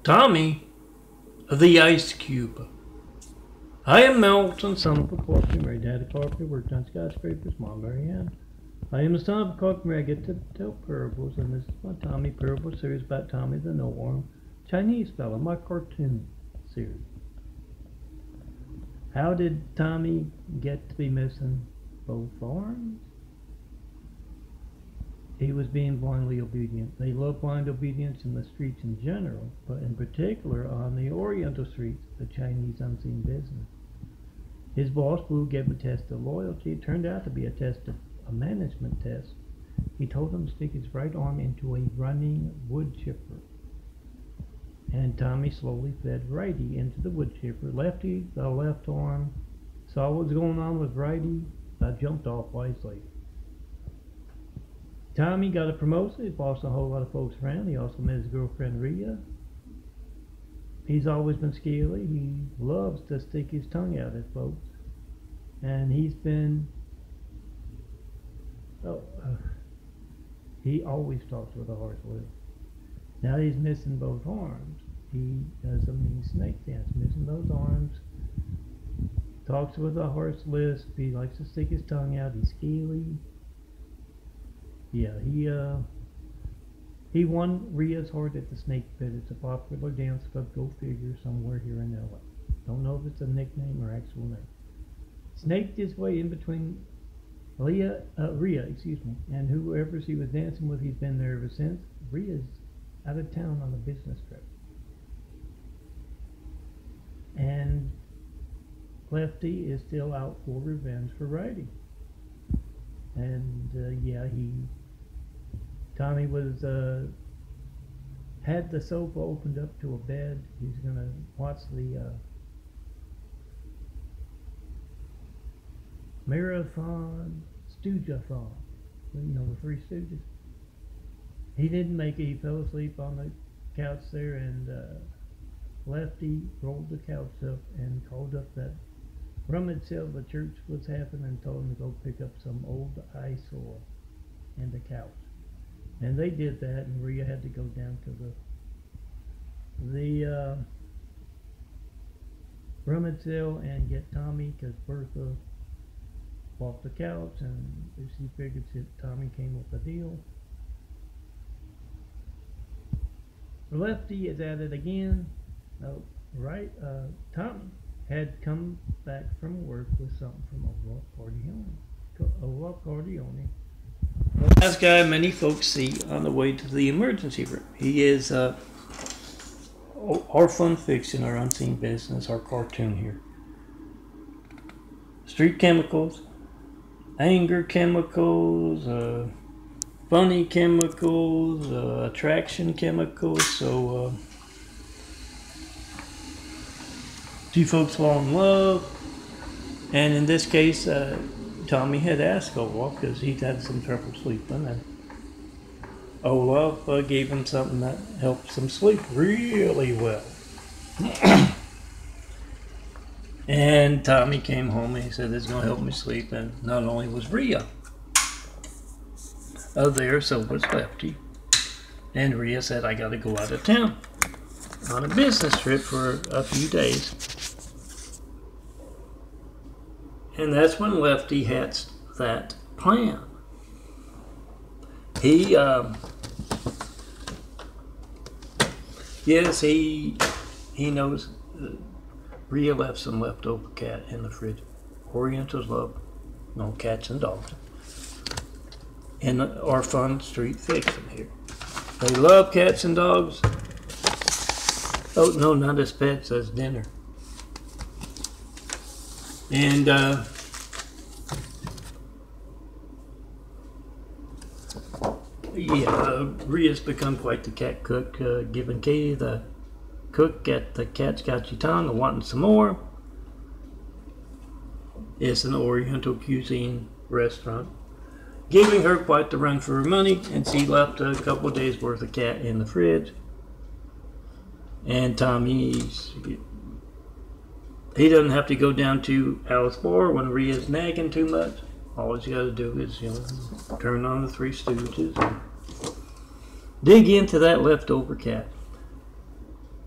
Tommy, the Ice Cube. I am Melton, son of a carpenter. My dad a carpenter, worked on skyscrapers, mom Mary Ann. I am the son of a carpenter. I get to tell parables, and this is my Tommy parable series about Tommy the No-Arm Chinese fella, my cartoon series. How did Tommy get to be missing both arms? He was being blindly obedient. They love blind obedience in the streets in general, but in particular on the Oriental streets, the Chinese unseen business. His boss, Blue, gave him a test of loyalty. It turned out to be a management test. He told him to stick his right arm into a running wood chipper. And Tommy slowly fed righty into the wood chipper. Lefty, the left arm, saw what was going on with righty, jumped off wisely. Tommy got a promotion. He bossed a whole lot of folks around. He also met his girlfriend Rhea. He's always been scaly. He loves to stick his tongue out at folks. And he's been... he always talks with a harsh lip. Now he's missing both arms. He does a mean snake dance, missing those arms. Talks with a harsh lisp. He likes to stick his tongue out. He's scaly. Yeah, he won Rhea's heart at the Snake Pit. It's a popular dance club, go figure, somewhere here in LA. Don't know if it's a nickname or actual name. Snaked his way in between Rhea, and whoever he was dancing with, he's been there ever since. Rhea's out of town on a business trip. And Lefty is still out for revenge for Righty. And Tommy was had the sofa opened up to a bed. He's gonna watch the marathon Stooge-a-thon. You know, the Three Stooges. He didn't make it. He fell asleep on the couch there, and Lefty rolled the couch up and called up that rummage sale the church was having and told him to go pick up some old eyesore and the couch. And they did that, and Rhea had to go down to the rummage sale and get Tommy, because Bertha bought the couch, and she figured Tommy came with a deal. Lefty is at it again. Tommy had come back from work with something from Ola Cordione. The last guy many folks see on the way to the emergency room. He is our fun fiction, our unseen business, our cartoon here. Street chemicals, anger chemicals, funny chemicals, attraction chemicals. So two folks fall in love, and in this case Tommy had asked Olaf because he'd had some trouble sleeping, and Olaf gave him something that helps him sleep really well. And Tommy came home and he said, "It's going to help me sleep." And not only was Rhea there, so was Lefty. And Rhea said, "I got to go out of town on a business trip for a few days." And that's when Lefty hatched that plan. He knows Rhea left some leftover cat in the fridge. Orientals love cats and dogs. In our fun street fiction here. They love cats and dogs. Oh no, not as pets, as dinner. And Rhea's become quite the cat cook, giving Katie the cook at the Cat's Got Your Tongue and wanting some more. It's an Oriental cuisine restaurant, giving her quite the run for her money, and she left a couple of days worth of cat in the fridge. And Tommy, he doesn't have to go down to Alice Bar when Rhea's nagging too much. All he's got to do is, turn on the Three Stooges and dig into that leftover cat.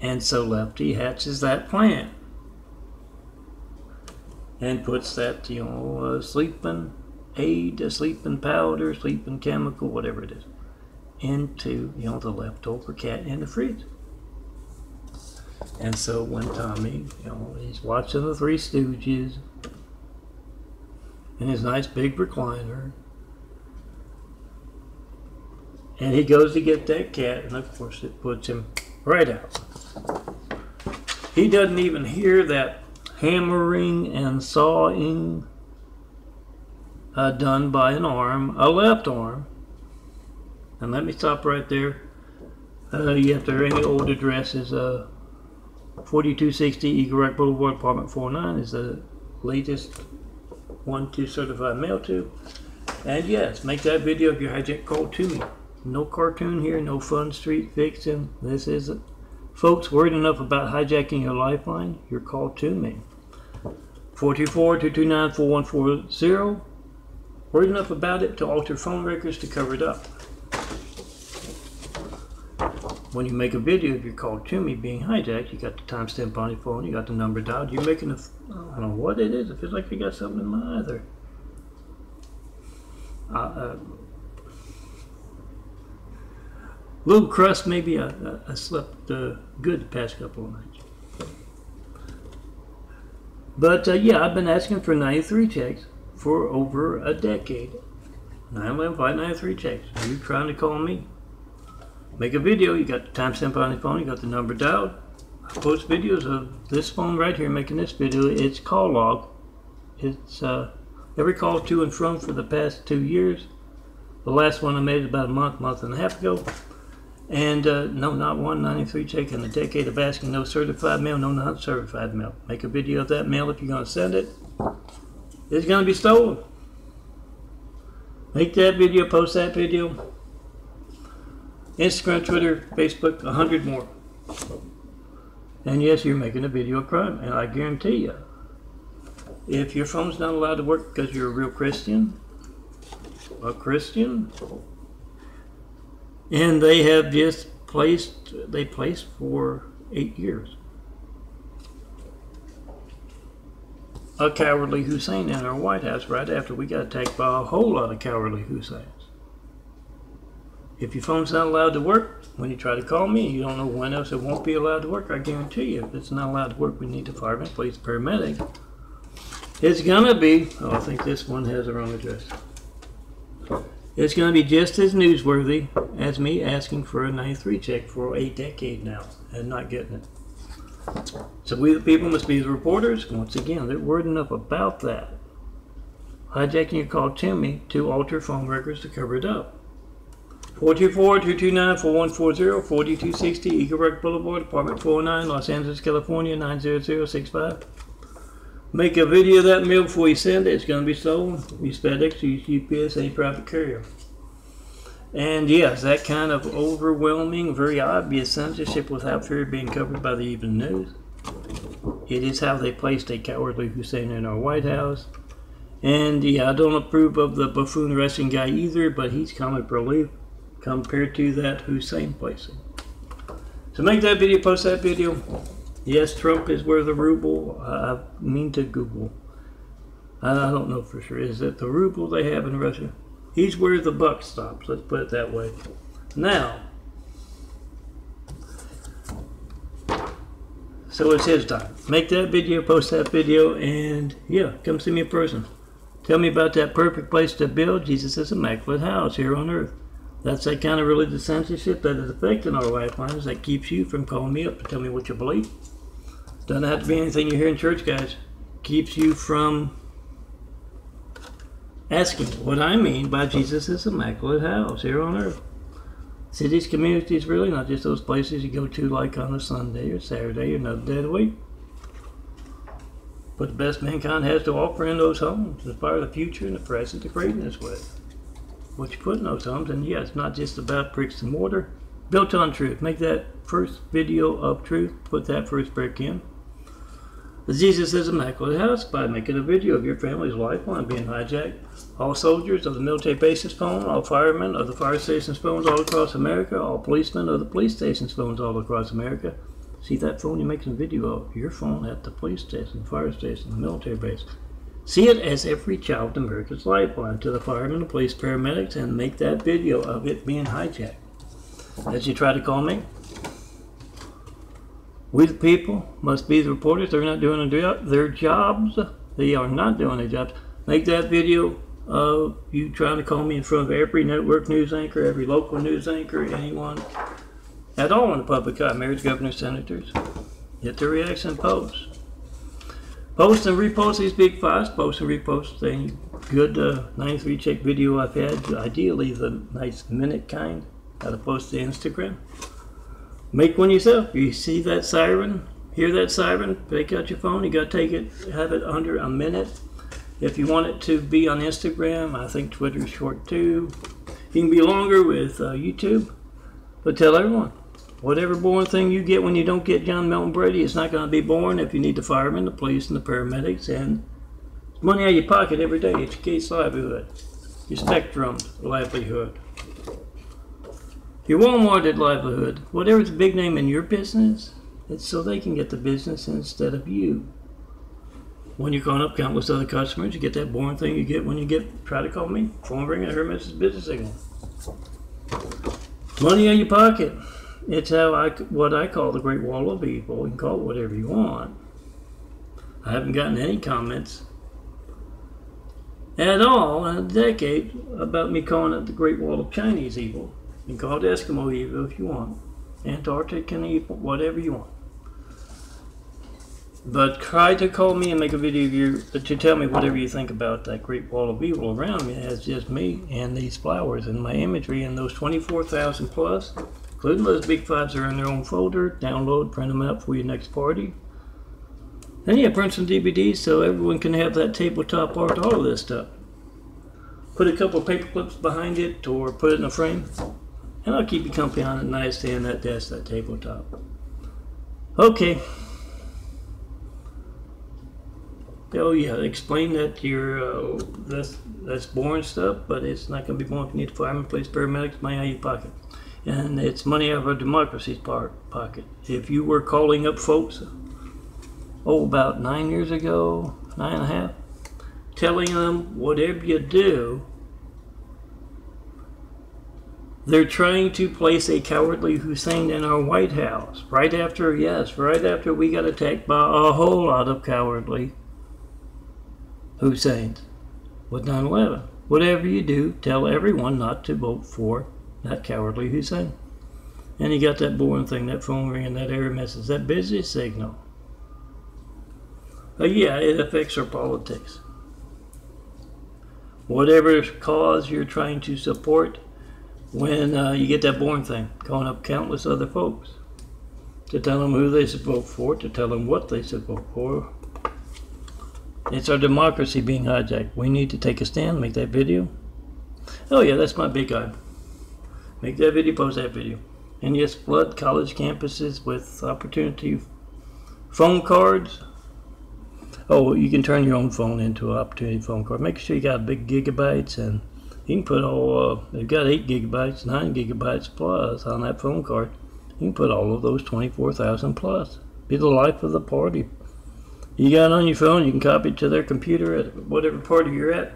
And so Lefty hatches that plan and puts that, sleeping aid, a sleeping powder, sleeping chemical, whatever it is, into, the leftover cat in the fridge. And so when Tommy, he's watching the Three Stooges in his nice big recliner, and he goes to get that cat, and of course it puts him right out. He doesn't even hear that hammering and sawing done by an arm, a left arm. And let me stop right there. You have to ring the old address is 4260 Eagle Rock Boulevard, apartment 49 is the latest one to certified mail to. And yes, make that video of your hijack call to me. No cartoon here, no fun street fiction. This isn't. Folks, worried enough about hijacking your lifeline? Your call to me. 424-229-4140. Worried enough about it to alter phone records to cover it up. When you make a video of your call to me being hijacked, you got the timestamp on your phone, you got the number dialed, you're making a, I don't know what it is, it feels like I got something in my eye there. Little crust, maybe I slept good the past couple of nights. But yeah, I've been asking for 93 checks for over a decade. 91593 checks. Are you trying to call me? Make a video, you got the timestamp on your phone, you got the number dialed. I post videos of this phone right here making this video. It's call log. It's every call to and from for the past 2 years. The last one I made about a month and a half ago. And no, not one 93 check in a decade of asking. No certified mail, no not certified mail. Make a video of that mail if you're going to send it. It's going to be stolen. Make that video, post that video. Instagram, Twitter, Facebook, 100 more. And yes, you're making a video of crime. And I guarantee you, if your phone's not allowed to work because you're a real Christian, and they have just placed for 8 years a cowardly Hussein in our White House right after we got attacked by a whole lot of cowardly Husseins. If your phone's not allowed to work, when you try to call me, you don't know when else it won't be allowed to work. I guarantee you, if it's not allowed to work, we need a fireman, police, paramedic. It's gonna be, I think this one has the wrong address. It's going to be just as newsworthy as me asking for a 93 check for a decade now and not getting it. So we the people must be the reporters. Once again, they're worried enough about that. Hijacking your call to me to alter phone records to cover it up. 424-229-4140, 4260 Eagle Rock Boulevard, apartment 49, Los Angeles, California, 90065. Make a video of that mail before you send it. It's going to be stolen. Use FedEx, use UPS, any private carrier. And yes, that kind of overwhelming, very obvious censorship without fear of being covered by the evening news. It is how they placed a cowardly Hussein in our White House. And yeah, I don't approve of the buffoon Russian guy either, but he's comic relief compared to that Hussein placing. So make that video, post that video. Yes, Trump is where the ruble, I mean to Google. I don't know for sure. Is it the ruble they have in Russia? He's where the buck stops, let's put it that way. Now, so it's his time. Make that video, post that video, and yeah, come see me in person. Tell me about that perfect place to build Jesus' immaculate house here on earth. That's that kind of religious censorship that is affecting our lifelines that keeps you from calling me up to tell me what you believe. Doesn't have to be anything you hear in church, guys. Keeps you from asking what I mean by Jesus' immaculate house here on earth. Cities, communities, really, not just those places you go to like on a Sunday or Saturday or another day of the week. But the best mankind has to offer in those homes, inspire the future and the present to greatness with. What you put in those homes, and yeah, it's not just about bricks and mortar. Built on truth. Make that first video of truth. Put that first brick in. The Jesus' immaculate house by making a video of your family's lifeline being hijacked. All soldiers of the military bases phone, all firemen of the fire stations phones all across America, all policemen of the police stations phones all across America. See that phone you're making a video of? Your phone at the police station, fire station, the military base. See it as every child in America's lifeline to the firemen, the police, paramedics, and make that video of it being hijacked. As you try to call me, we the people must be the reporters. They're not doing their jobs. They are not doing their jobs. Make that video of you trying to call me in front of every network news anchor, every local news anchor, anyone at all in the public eye, mayors, governors, senators. Hit the reaction post. Post and repost these big files. Post and repost any good 93 check video I've had. Ideally the nice minute kind. How to post to Instagram. Make one yourself. You see that siren, hear that siren, take out your phone. You got to take it, have it under a minute. If you want it to be on Instagram, I think Twitter's short too. You can be longer with YouTube. But tell everyone, whatever boring thing you get when you don't get John Melton Brady, it's not going to be boring if you need the firemen, the police, and the paramedics. And it's money out of your pocket every day. It's your case livelihood, your Spectrum livelihood, your Walmarted livelihood. Whatever's a big name in your business, it's so they can get the business instead of you. When you're calling up countless other customers, you get that boring thing you get when you try to call me. Phone ring, I heard Mrs. Business Signal. Money in your pocket. It's what I call the Great Wall of Evil. You can call it whatever you want. I haven't gotten any comments at all in a decade about me calling it the Great Wall of Chinese Evil. You can call it Eskimo Evil if you want. Antarctican Evil, whatever you want. But try to call me and make a video of you to tell me whatever you think about that Great Wall of Evil around me. It's just me and these flowers and my imagery and those 24,000 plus, including those big fives that are in their own folder. Download, print them out for your next party. And yeah, print some DVDs so everyone can have that tabletop art, all of this stuff. Put a couple of paper clips behind it or put it in a frame. And I'll keep you company on the nightstand, that desk, that tabletop. Okay. Oh yeah, explain that you're that's boring stuff, but it's not going to be boring if you need firemen, police, paramedics, money out of your pocket. And it's money out of our democracy's pocket. If you were calling up folks, about 9 years ago, 9.5, telling them whatever you do, they're trying to place a cowardly Hussein in our White House. Right after we got attacked by a whole lot of cowardly Husseins with 9/11. Whatever you do, tell everyone not to vote for that cowardly Hussein. And you got that boring thing, that phone ringing, that error message, that busy signal. Yeah, it affects our politics. Whatever cause you're trying to support, when you get that boring thing, calling up countless other folks to tell them who they should vote for, to tell them what they should vote for. It's our democracy being hijacked. We need to take a stand, make that video. Oh yeah, that's my big eye. Make that video, post that video. And yes, flood college campuses with opportunity phone cards. Oh, you can turn your own phone into an opportunity phone card. Make sure you got big gigabytes, and you can put all, they've got 8 gigabytes, 9 gigabytes plus on that phone card. You can put all of those 24,000 plus. Be the life of the party. You got it on your phone, you can copy it to their computer at whatever party you're at.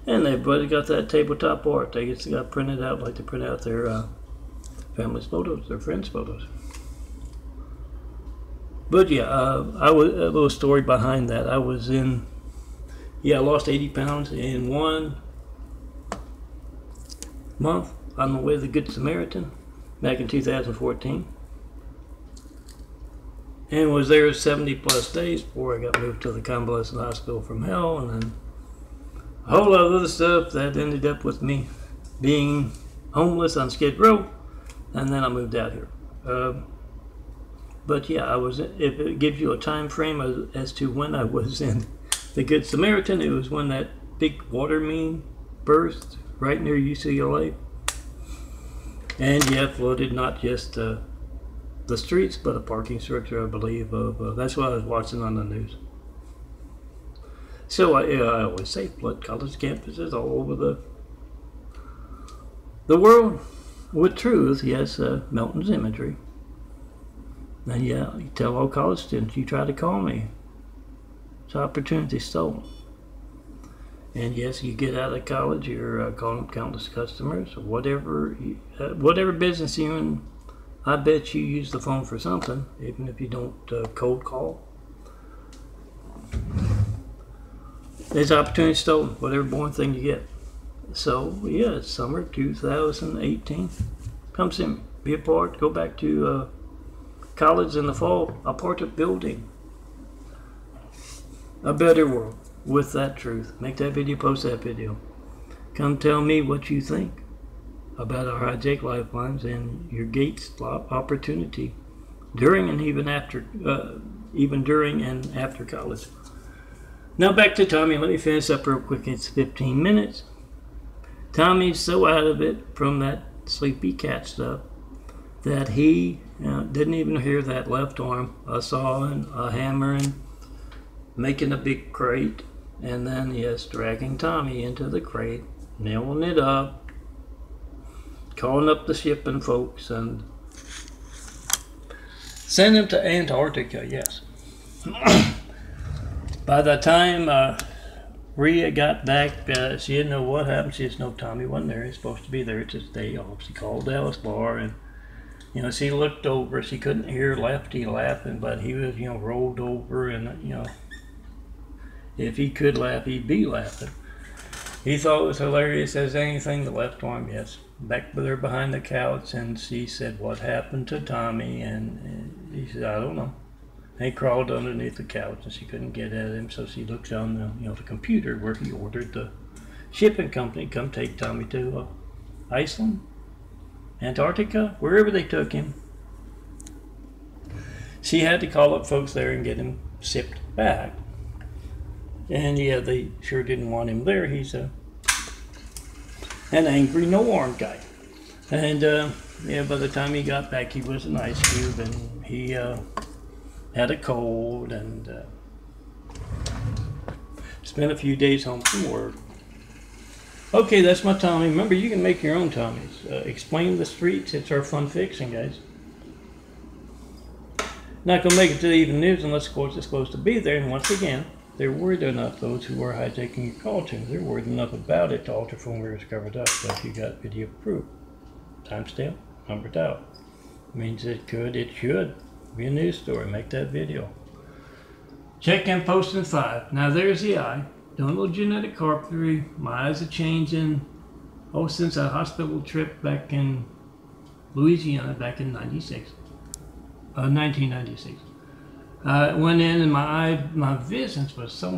And everybody got that tabletop art. They just got printed out like they print out their family's photos, their friends' photos. But yeah, I was a little story behind that. I lost 80 pounds in 1 month on the way to the Good Samaritan back in 2014. And was there 70 plus days before I got moved to the convalescent hospital from hell, and then a whole lot of other stuff that ended up with me being homeless on Skid Row, and then I moved out here. But yeah, if it gives you a time frame as to when I was in the Good Samaritan, it was when that big water main burst right near UCLA. And yeah, flooded not just the streets, but a parking structure, I believe. That's what I was watching on the news. So I always say flood college campuses all over the world with truth. Yes, Melton's imagery. And yeah, you tell all college students, you try to call me. It's opportunity stolen. And yes, you get out of college, you're calling up countless customers, or whatever business you're in. I bet you use the phone for something, even if you don't cold call. There's opportunity stolen, whatever boring thing you get. So yeah, it's summer 2018. Come see me, be a part, go back to college in the fall, a part of building a better world with that truth. Make that video, post that video. Come tell me what you think about our hijack lifelines and your gates opportunity during and even during and after college. Now back to Tami. Let me finish up real quick. It's 15 minutes. Tommy's so out of it from that sleepy cat stuff that he didn't even hear that left arm, a sawing, a hammering, making a big crate, and then yes, dragging Tami into the crate, nailing it up, calling up the shipping folks, and send him to Antarctica. Yes. By the time Rhea got back, she didn't know what happened. She just know Tami wasn't there. He's supposed to be there. It's his day off. She called Dallas Bar, and she looked over. She couldn't hear Lefty laughing, but he was rolled over, and if he could laugh, he'd be laughing. He thought it was hilarious as anything. The left arm, yes, back with her behind the couch, and she said, "What happened to Tami?" And he said, "I don't know." And he crawled underneath the couch, and she couldn't get at him, so she looked on the computer where he ordered the shipping company come take Tami to Iceland, Antarctica, wherever they took him. She had to call up folks there and get him shipped back. And yeah, they sure didn't want him there. He's an angry, no-arm guy. And yeah, by the time he got back, he was an ice cube, and he had a cold, and spent a few days home from work. Okay, that's my Tami. Remember, you can make your own Tamis. Explain the streets. It's our fun fiction, guys. Not going to make it to the evening news unless, of course, it's supposed to be there. And once again, they're worried enough, those who are hijacking your call to. They're worried enough about it to alter phone where it's covered up. So if you got video proof, timestamp, numbered out. Means it should be a news story. Make that video. Check and post in 5. Now there's the eye. Doing a little genetic carpentry. My eyes are changing. Oh, since a hospital trip back in Louisiana back in 1996. Went in, and my vision was so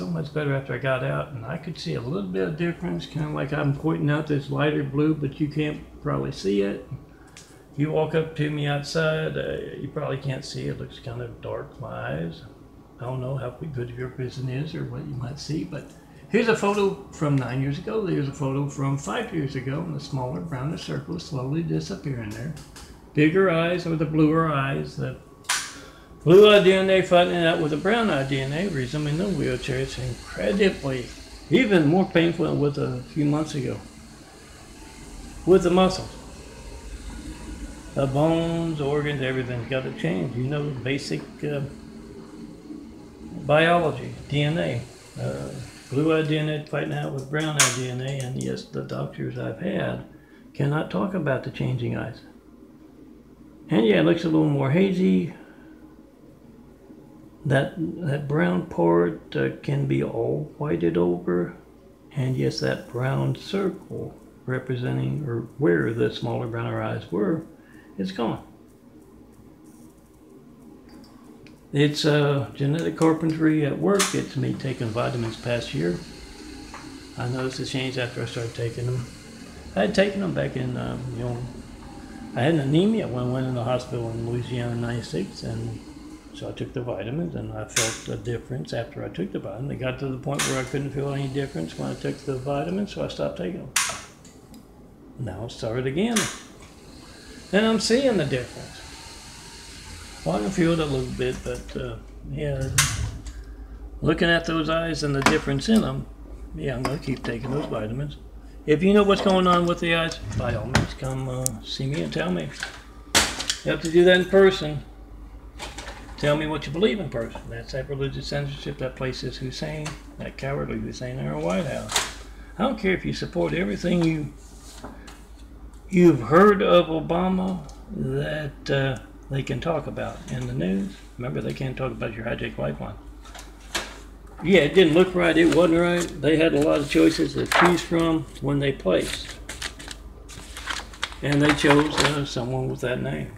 much better after I got out, and I could see a little bit of difference, kind of like I'm pointing out this lighter blue, but you can't probably see it. You walk up to me outside, you probably can't see it. It looks kind of dark, my eyes. I don't know how good your vision is or what you might see, but here's a photo from 9 years ago. There's a photo from 5 years ago, and the smaller, browner circle is slowly disappearing there. Bigger eyes or the bluer eyes. The blue-eye DNA fighting it out with the brown-eye DNA, resuming the wheelchair. It's incredibly, even more painful than with a few months ago. With the muscles. The bones, organs, everything's got to change. Basic biology, DNA. Blue-eye DNA fighting out with brown-eye DNA, and yes, the doctors I've had cannot talk about the changing eyes. And yeah, it looks a little more hazy. That brown part can be all whited over, and yes, that brown circle representing or where the smaller browner eyes were, it's gone. It's genetic carpentry at work. It's me taking vitamins past year. I noticed a change after I started taking them. I had taken them back in, I had an anemia when I went in the hospital in Louisiana in 96, and so I took the vitamins, and I felt a difference after I took the vitamins. They got to the point where I couldn't feel any difference when I took the vitamins, so I stopped taking them. Now it started again, and I'm seeing the difference. Well, I can feel it a little bit, but yeah, looking at those eyes and the difference in them, yeah, I'm going to keep taking those vitamins. If you know what's going on with the eyes, by all means, come see me and tell me. You have to do that in person. Tell me what you believe in person. That's that religious censorship that places Hussein, that cowardly Hussein, in our White House. I don't care if you support everything you've heard of Obama that they can talk about in the news. Remember, they can't talk about your hijacked lifeline. Yeah, it didn't look right. It wasn't right. They had a lot of choices to choose from when they placed. And they chose someone with that name.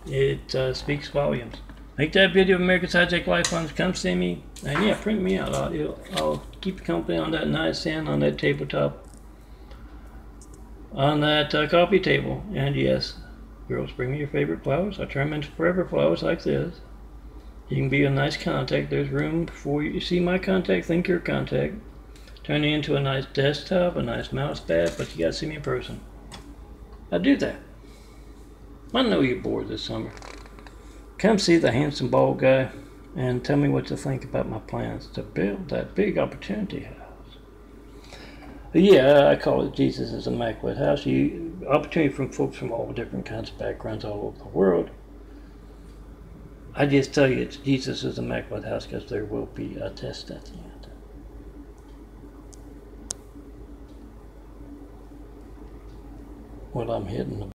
It speaks volumes. Make that video of America's Hijacked Lifelines. Come see me. And yeah, print me out. I'll keep you company on that nightstand, on that tabletop, on that coffee table. And yes, girls, bring me your favorite flowers. I'll turn them into forever flowers like this. You can be a nice contact. There's room before you see my contact, think your contact. Turn it into a nice desktop, a nice mouse pad, but you gotta see me in person. I do that. I know you're bored this summer. Come see the handsome bald guy and tell me what you think about my plans to build that big opportunity house. Yeah, I call it Jesus' Immaculate House. Opportunity from folks from all different kinds of backgrounds all over the world. I just tell you it's Jesus' Immaculate House because there will be a test at the end. Well, I'm hitting the